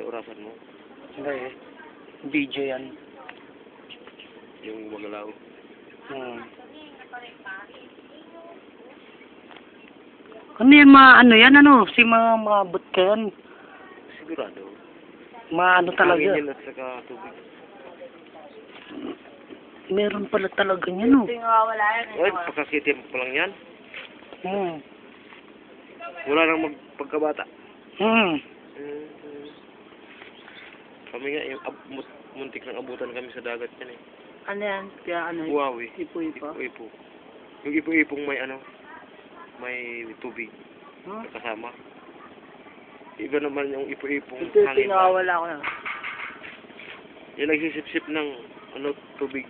Orasan mo. Hindi eh. Video yan. Yung magalaw. Ano yan, ano yan, ano? Si mga but ka yan. Sigurado. Ano talaga. Hangin yan at saka tubig. Meron pala talaga yan, oh. Ay, pagkakitim pa lang yan. Wala nang magpagkabata. Kami nga, muntik nang abutan kami sa dagat yan eh. Ano yan? Kaya ano? Buwawi. Ipo-ipo. Ipo-ipo. Yung ipo-ipong may may tubig. Kasama. Iba naman yung ipo-ipong hangin. Pinawala ko na. Yung nagsisip-sip ng tubig.